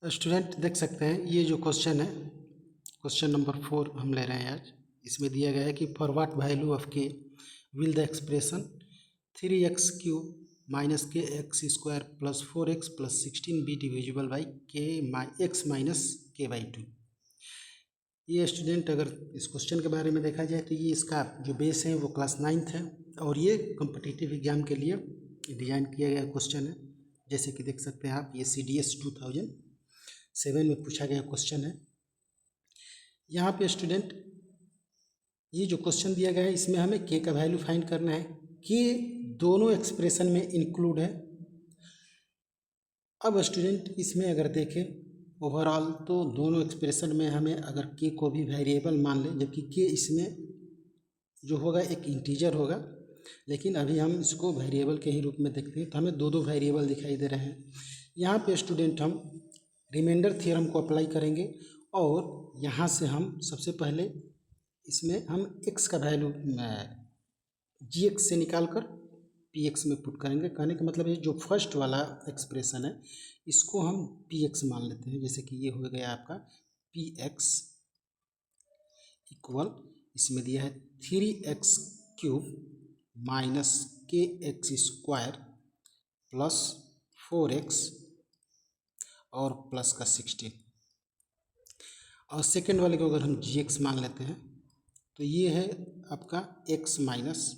Student देख सकते हैं ये जो क्वेश्चन है, क्वेश्चन नंबर 4 हम ले रहे हैं आज। इसमें दिया गया है कि for what value of K will the expression 3x³ minus K X square plus 4x plus 16 be divisible by K X minus K by 2। ये स्टूडेंट अगर इस क्वेश्चन के बारे में देखा जाए तो ये इसका जो बेस है वो क्लास 9th है और ये कॉम्पिटिटिव एग्जाम के लिए डिज़ाइन किया गया क्वेश्चन है। जैसे कि देख सकते हैं आप, ये CDS 2007 में पूछा गया क्वेश्चन है। यहाँ पे स्टूडेंट ये जो क्वेश्चन दिया गया है इसमें हमें के का वैल्यू फाइंड करना है। के दोनों एक्सप्रेशन में इंक्लूड है। अब स्टूडेंट इसमें अगर देखें ओवरऑल तो दोनों एक्सप्रेशन में हमें अगर के को भी वेरिएबल मान लें, जबकि के इसमें जो होगा एक इंटीजर होगा, लेकिन अभी हम इसको वेरिएबल के ही रूप में देखते हैं तो हमें दो वेरिएबल दिखाई दे रहे हैं। यहाँ पे स्टूडेंट हम रिमाइंडर थ्योरम को अप्लाई करेंगे और यहाँ से हम सबसे पहले इसमें हम x का वैल्यू gx से निकाल कर px में पुट करेंगे। कहने का मतलब है जो फर्स्ट वाला एक्सप्रेशन है इसको हम px मान लेते हैं। जैसे कि ये हो गया आपका px इक्वल, इसमें दिया है 3x³ minus K X square plus 4x और प्लस का 16। और सेकेंड वाले को अगर हम gx मान लेते हैं तो ये है आपका x माइनस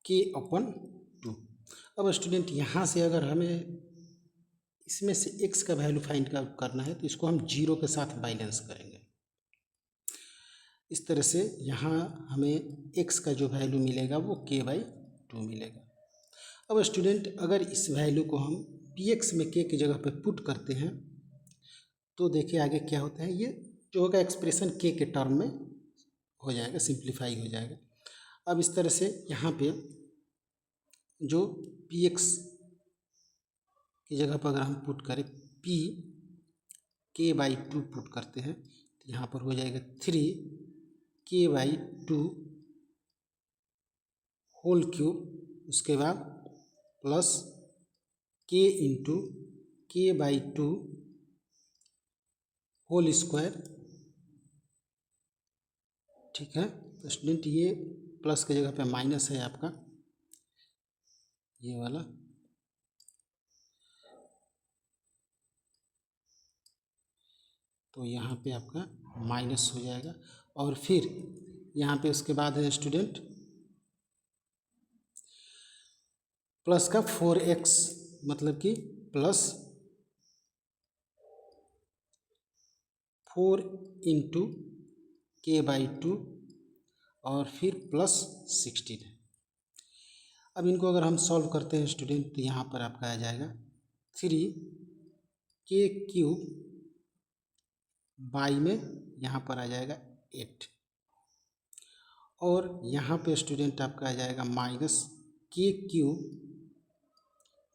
के अपन 2। अब स्टूडेंट यहाँ से अगर हमें इसमें से x का वैल्यू फाइंड करना है तो इसको हम 0 के साथ बैलेंस करेंगे। इस तरह से यहाँ हमें x का जो वैल्यू मिलेगा वो k/2 मिलेगा। अब स्टूडेंट अगर इस वैल्यू को हम px में k की जगह पे पुट करते हैं तो देखिए आगे क्या होता है। ये जो होगा एक्सप्रेशन k के टर्म में हो जाएगा, सिंप्लीफाई हो जाएगा। अब इस तरह से यहाँ पे जो px की जगह पर अगर हम पुट करें p k/2 पुट करते हैं तो यहाँ पर हो जाएगा 3k/2 होल क्यूब, उसके बाद plus k into k/2 whole square. ठीक है तो स्टूडेंट ये प्लस की जगह पे माइनस है आपका ये वाला, तो यहाँ पे आपका माइनस हो जाएगा। और फिर यहाँ पे उसके बाद है स्टूडेंट प्लस का 4x, मतलब कि प्लस 4 इंटू k/2 और फिर प्लस 16 है। अब इनको अगर हम सॉल्व करते हैं स्टूडेंट तो यहाँ पर आपका आ जाएगा 3k³ बाई में यहाँ पर आ जाएगा 8 और यहाँ पे स्टूडेंट आपका आ जाएगा माइनस k³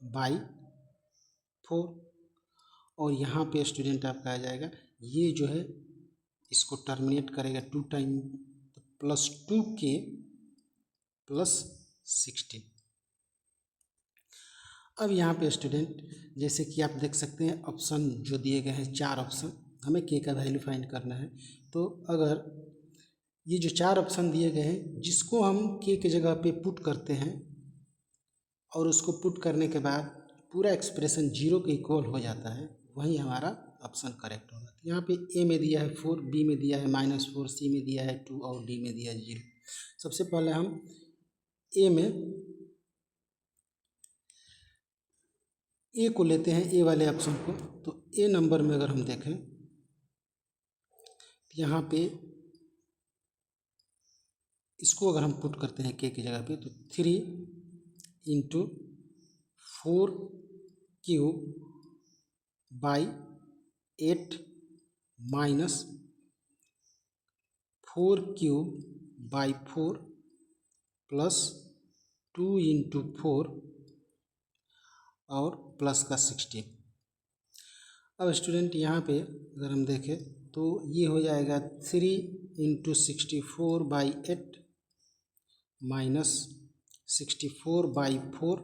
बाई 4 और यहाँ पे स्टूडेंट आपका आ जाएगा ये जो है इसको टर्मिनेट करेगा 2 टाइम प्लस 2k प्लस 16। अब यहाँ पे स्टूडेंट जैसे कि आप देख सकते हैं ऑप्शन जो दिए गए हैं 4 ऑप्शन, हमें k का वैल्यू फाइंड करना है। तो अगर ये जो 4 ऑप्शन दिए गए हैं जिसको हम k की जगह पे पुट करते हैं और उसको पुट करने के बाद पूरा एक्सप्रेशन 0 के इक्वल हो जाता है, वही हमारा ऑप्शन करेक्ट होगा। तो यहाँ पे a में दिया है 4, b में दिया है -4, c में दिया है 2 और d में दिया है 0। सबसे पहले हम ए को लेते हैं, ए वाले ऑप्शन को। तो ए नंबर में अगर हम देखें तो यहाँ पे इसको अगर हम पुट करते हैं के की जगह पे तो 3 into 4³ by 8 minus 4³ by 4 plus 2 into 4 और प्लस का 16। अब स्टूडेंट यहाँ पे अगर हम देखें तो ये हो जाएगा 3 इंटू 64 बाई 8 माइनस 64 बाई 4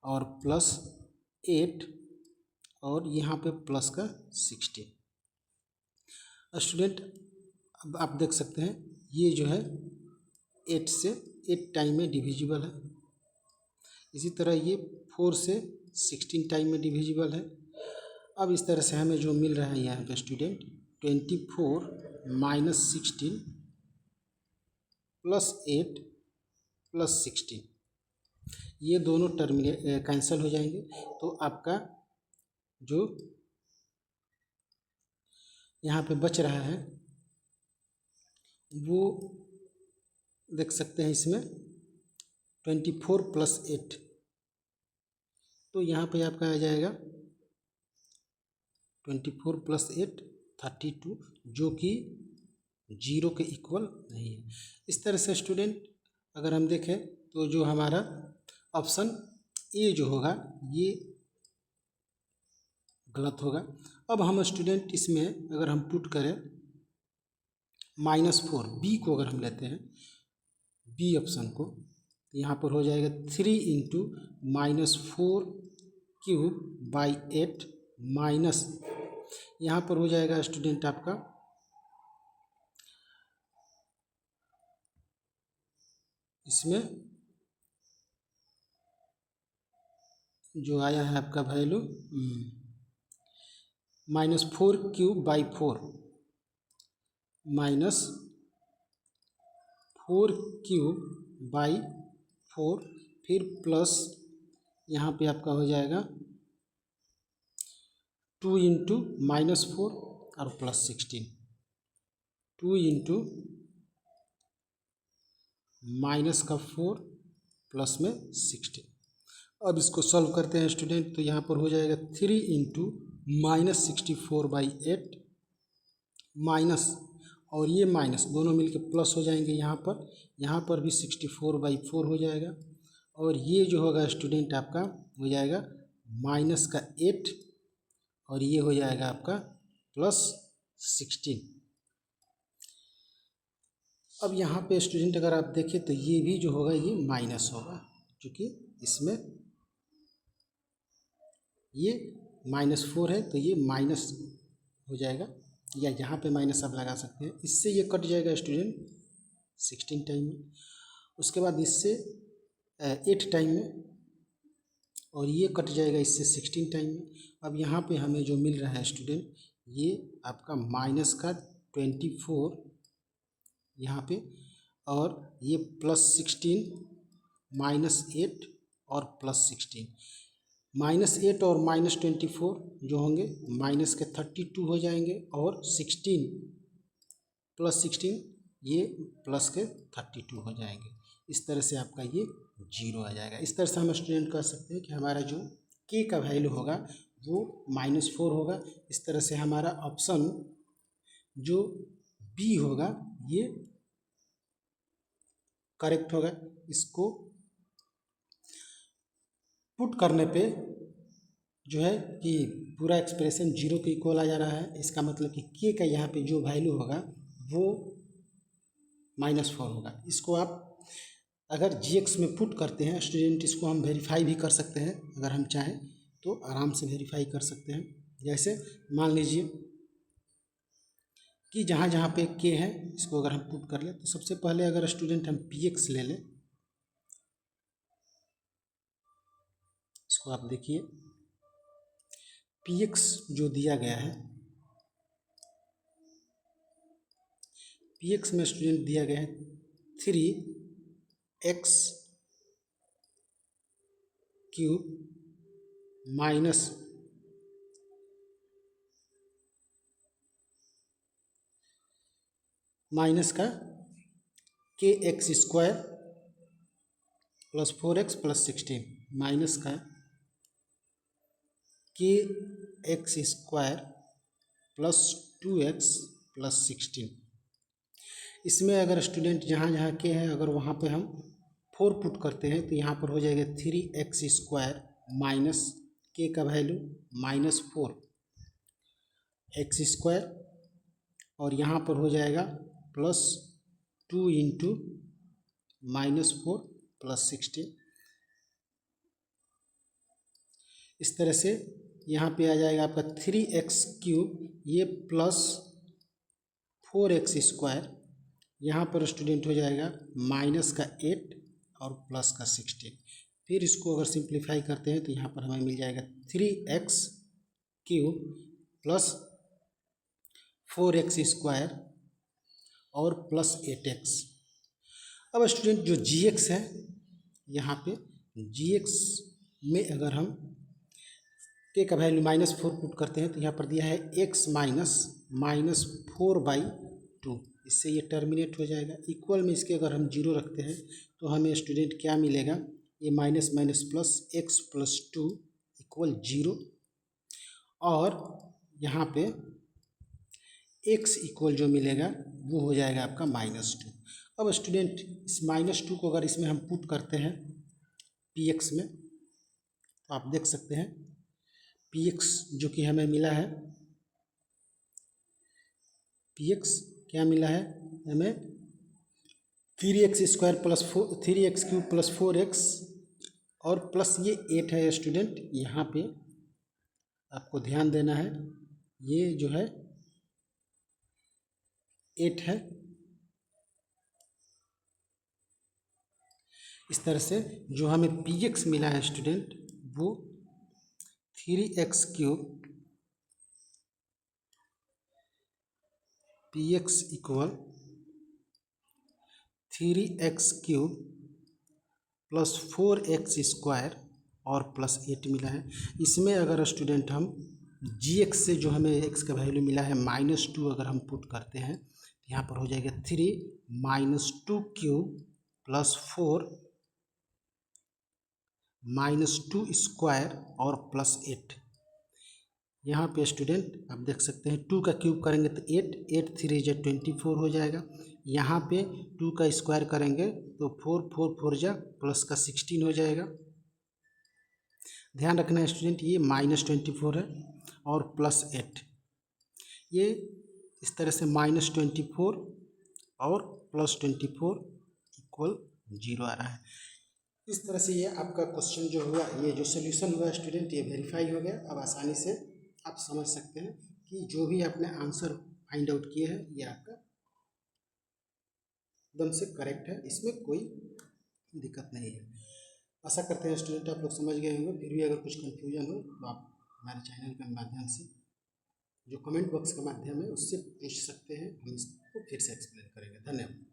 और प्लस 8 और यहाँ पे प्लस का 16। स्टूडेंट अब आप देख सकते हैं ये जो है 8 से 8 टाइम में डिविजिबल है। इसी तरह ये 4 से 16 टाइम में डिविजिबल है। अब इस तरह से हमें जो मिल रहा है यहाँ पे स्टूडेंट 24 माइनस 16 प्लस 8 प्लस 16, ये दोनों कैंसिल हो जाएंगे। तो आपका जो यहाँ पे बच रहा है वो देख सकते हैं इसमें 24 प्लस 8, तो यहाँ पे आपका आ जाएगा 24 प्लस 8 32, जो कि 0 के इक्वल नहीं है। इस तरह से स्टूडेंट अगर हम देखें तो जो हमारा ऑप्शन ए जो होगा ये गलत होगा। अब हम स्टूडेंट इसमें अगर हम पुट करें -4, बी को अगर हम लेते हैं बी ऑप्शन को, तो यहाँ पर हो जाएगा 3 इंटू -4 क्यूब बाई 8 माइनस, यहाँ पर हो जाएगा स्टूडेंट आपका इसमें जो आया है आपका value -4 cube by 4 -4 cube by 4, फिर प्लस यहाँ पे आपका हो जाएगा 2 इंटू -4 और प्लस 16, 2 इंटू माइनस का 4 प्लस में 16। अब इसको सॉल्व करते हैं स्टूडेंट, तो यहाँ पर हो जाएगा 3 इंटू -64/8 माइनस, और ये माइनस दोनों मिलके प्लस हो जाएंगे यहाँ पर भी 64/4 हो जाएगा, और ये जो होगा स्टूडेंट आपका हो जाएगा -8 और ये हो जाएगा आपका +16। अब यहाँ पे स्टूडेंट अगर आप देखें तो ये भी जो होगा ये माइनस होगा, क्योंकि इसमें ये -4 है तो ये माइनस हो जाएगा, या यहाँ पे माइनस आप लगा सकते हैं। इससे ये कट जाएगा स्टूडेंट 16 टाइम में, उसके बाद इससे 8 टाइम में, और ये कट जाएगा इससे 16 टाइम में। अब यहाँ पे हमें जो मिल रहा है स्टूडेंट ये आपका माइनस का 24 यहाँ पे, और ये +16 -8 और +16, -8 और -24 जो होंगे माइनस के 32 हो जाएंगे, और 16 +16 ये प्लस के 32 हो जाएंगे। इस तरह से आपका ये 0 आ जाएगा। इस तरह से हम स्टूडेंट कह सकते हैं कि हमारा जो k का वैल्यू होगा वो -4 होगा। इस तरह से हमारा ऑप्शन जो बी होगा ये करेक्ट होगा। इसको पुट करने पे जो है कि पूरा एक्सप्रेशन 0 के इक्वल आ जा रहा है। इसका मतलब कि k का यहाँ पे जो वैल्यू होगा वो -4 होगा। इसको आप अगर gx में पुट करते हैं स्टूडेंट, इसको हम वेरीफाई भी कर सकते हैं, अगर हम चाहें तो आराम से वेरीफाई कर सकते हैं। जैसे मान लीजिए कि जहाँ जहाँ पे k है इसको अगर हम पुट कर लें, तो सबसे पहले अगर स्टूडेंट हम px ले लें, इसको आप देखिए px जो दिया गया है, px में स्टूडेंट दिया गया है 3x क्यूब माइनस का kx square plus 4x plus 16 minus का kx square plus 2x plus 16। इसमें अगर स्टूडेंट जहाँ जहाँ k है अगर वहाँ पे हम 4 पुट करते हैं तो यहाँ पर हो जाएगा 3x स्क्वायर माइनस k का वैल्यू -4 x स्क्वायर, और यहाँ पर हो जाएगा +2 इंटू -4 प्लस 16। इस तरह से यहाँ पे आ जाएगा आपका 3x³ ये प्लस 4x², यहाँ पर स्टूडेंट हो जाएगा माइनस का 8 और प्लस का 16। फिर इसको अगर सिंप्लीफाई करते हैं तो यहाँ पर हमें मिल जाएगा 3x³ प्लस 4x² और प्लस 8x। अब स्टूडेंट जो gx है, यहाँ पे gx में अगर हम k का वैल्यू -4 पुट करते हैं तो यहाँ पर दिया है x -4/2, इससे ये टर्मिनेट हो जाएगा। इक्वल में इसके अगर हम 0 रखते हैं तो हमें स्टूडेंट क्या मिलेगा, ये माइनस माइनस प्लस x + 2 = 0, और यहाँ पे x इक्वल जो मिलेगा वो हो जाएगा आपका -2। अब स्टूडेंट इस -2 को अगर इसमें हम पुट करते हैं px में तो आप देख सकते हैं px जो कि हमें मिला है, px क्या मिला है हमें 3x³ + 4x और प्लस ये 8 है स्टूडेंट। यहाँ पे आपको ध्यान देना है, ये जो है 8 है। इस तरह से जो हमें px मिला है स्टूडेंट वो 3x³ px = 3x³ + 4x² और प्लस 8 मिला है। इसमें अगर स्टूडेंट हम gx से जो हमें x का वैल्यू मिला है -2 अगर हम पुट करते हैं तो यहाँ पर हो जाएगा 3 -2³ + 4 -2² और प्लस 8। यहाँ पे स्टूडेंट आप देख सकते हैं 2 का क्यूब करेंगे तो 8, 8 3 = 24 हो जाएगा। यहाँ पे 2 का स्क्वायर करेंगे तो 4 4 4 जा प्लस का 16 हो जाएगा। ध्यान रखना है स्टूडेंट, ये -24 है और प्लस 8, ये इस तरह से -24 और प्लस 24 = 0 आ रहा है। इस तरह से ये आपका क्वेश्चन जो हुआ, ये जो सोल्यूशन हुआ स्टूडेंट, ये वेरीफाई हो गया। अब आसानी से आप समझ सकते हैं कि जो भी आपने आंसर फाइंड आउट किए हैं ये आपका एकदम से करेक्ट है, इसमें कोई दिक्कत नहीं है। आशा करते हैं स्टूडेंट आप लोग समझ गए होंगे। फिर भी अगर कुछ कन्फ्यूजन हो तो आप हमारे चैनल के माध्यम से, जो कमेंट बॉक्स का माध्यम है, उससे पूछ सकते हैं, हम इसको फिर से एक्सप्लेन करेंगे। धन्यवाद।